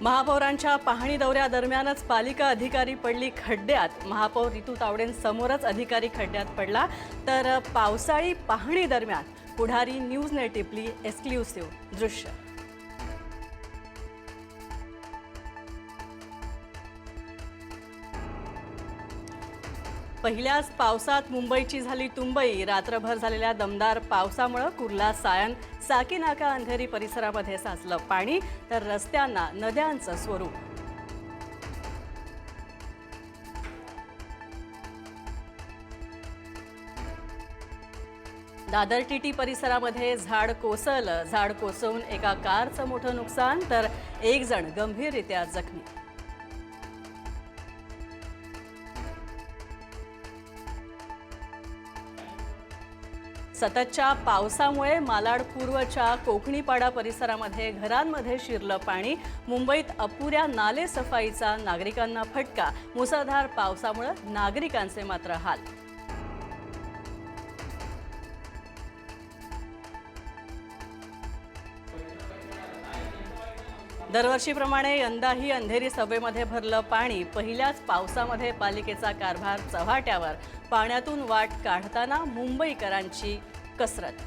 महापौरांच्या पाहणी दौऱ्यादरम्यानच पालिका अधिकारी पडली खड्ड्यात। महापौर रितू तावडेंसमोरच अधिकारी खड्ड्यात पडला। तर पावसाळी पाहणी दरम्यान पुढारी न्यूजने टिपली एक्सक्लुसिव्ह दृश्य। पहिल्याच पावसात मुंबईची झाली तुंबई। रात्रभर झालेल्या दमदार पावसामुळे कुर्ला सायन साकीनाका अंधेरी परिसरामध्ये साचलं पाणी, तर रस्त्यांना नद्यांचं स्वरूप। दादर टीटी परिसरामध्ये झाड कोसळलं। झाड कोसळून एका कारचं मोठं नुकसान, तर एक जण गंभीररीत्या जखमी। सततच्या पावसामुळे मालाड पूर्वच्या कोकणीपाडा परिसरामध्ये घरांमध्ये शिरलं पाणी। मुंबईत अपुऱ्या नाले सफाईचा नागरिकांना फटका। मुसळधार पावसामुळे नागरिकांचे मात्र हाल। दरवर्षीप्रमाणे यंदाही अंधेरी सबवेमध्ये भरलं पाणी। पहिल्याच पावसामध्ये पालिकेचा कारभार चव्हाट्यावर। पाण्यातून वाट काढताना मुंबईकरांची कसरत।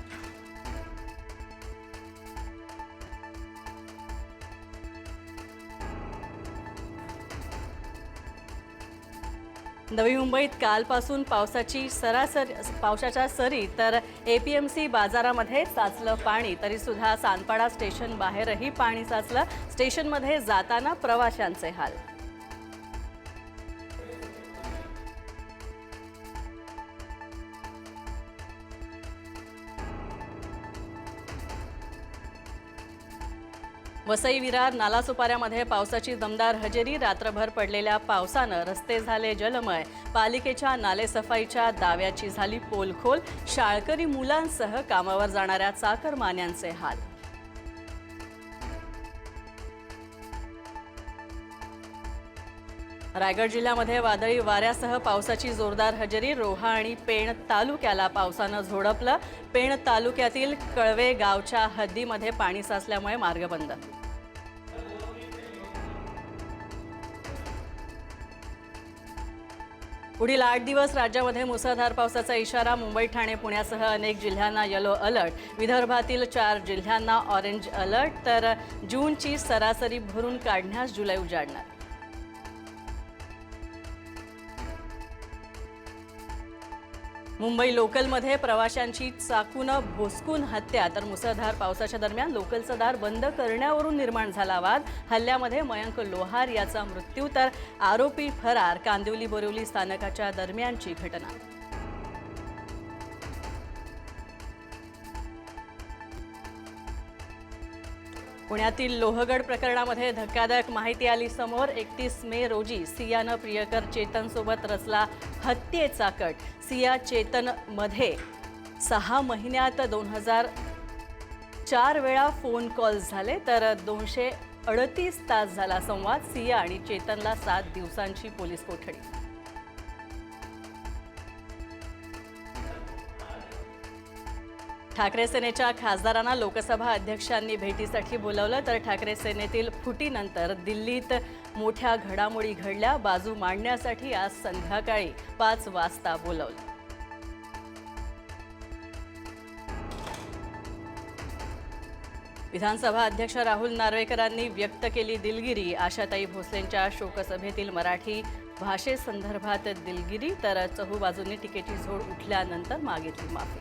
नवी मुंबईत कालपासून पावसाच्या सरी, तर एपीएमसी बाजारामध्ये साचलं पाणी। तरी सुद्धा सानपाडा स्टेशन बाहेरही पाणी साचलं। स्टेशनमध्ये जाताना प्रवाशांचे हाल। वसई विरार नालासोपाऱ्यामध्ये पावसाची दमदार हजेरी। रात्रभर पडलेल्या पावसानं रस्ते झाले जलमय। पालिकेच्या नालेसफाईच्या दाव्याची झाली पोलखोल। शाळकरी मुलांसह कामावर जाणाऱ्या चाकरमान्यांचे हाल। रायगड जिल्ह्यामध्ये वादळी वाऱ्यासह पावसाची जोरदार हजेरी। रोहा आणि पेण तालुक्याला पावसानं झोडपलं। पेण तालुक्यातील कळवे गावच्या हद्दीमध्ये पाणी साचल्यामुळे मार्ग बंद। पुढील 8 दिवस राज्यामध्ये मुसळधार पावसाचा इशारा। मुंबई, ठाणे, पुण्यासह अनेक जिल्ह्यांना येलो अलर्ट। विदर्भातील 4 जिल्ह्यांना ऑरेंज अलर्ट। तर जूनची सरासरी भरून काढण्यास जुलै उजाडणार। मुंबई लोकलमध्ये प्रवाशांची चाकून भोसकून हत्या। तर मुसळधार पावसाच्या दरम्यान लोकलचं दार बंद करण्यावरून निर्माण झाला वाद। हल्ल्यामध्ये मयंक लोहार याचा मृत्यू, तर आरोपी फरार। कांदिवली बोरिवली स्थानकाच्या दरम्यानची घटना। पुण्यातील लोहगड प्रकरणामध्ये धक्कादायक माहिती आली समोर। 31 मे रोजी सियानं प्रियकर चेतनसोबत रचला हत्येचा कट। सिया चेतनमध्ये 6 महिन्यात 2004 वेळा फोन कॉल्स झाले, तर 238 तास झाला संवाद। सिया आणि चेतनला 7 दिवसांची पोलीस कोठडी। ठाकरे सेनेच्या खासदारांना लोकसभा अध्यक्षांनी भेटीसाठी बोलावलं। तर ठाकरे सेनेतील फुटीनंतर दिल्लीत मोठ्या घडामोडी घडल्या। बाजू मांडण्यासाठी आज संध्याकाळी 5 वाजता बोलावलं। विधानसभा अध्यक्ष राहुल नार्वेकरांनी व्यक्त केली दिलगिरी। आशाताई भोसलेंच्या शोकसभेतील मराठी भाषेसंदर्भात दिलगिरी। तर चहूबाजूंनी टीकेची झोड उठल्यानंतर मागितली माफी।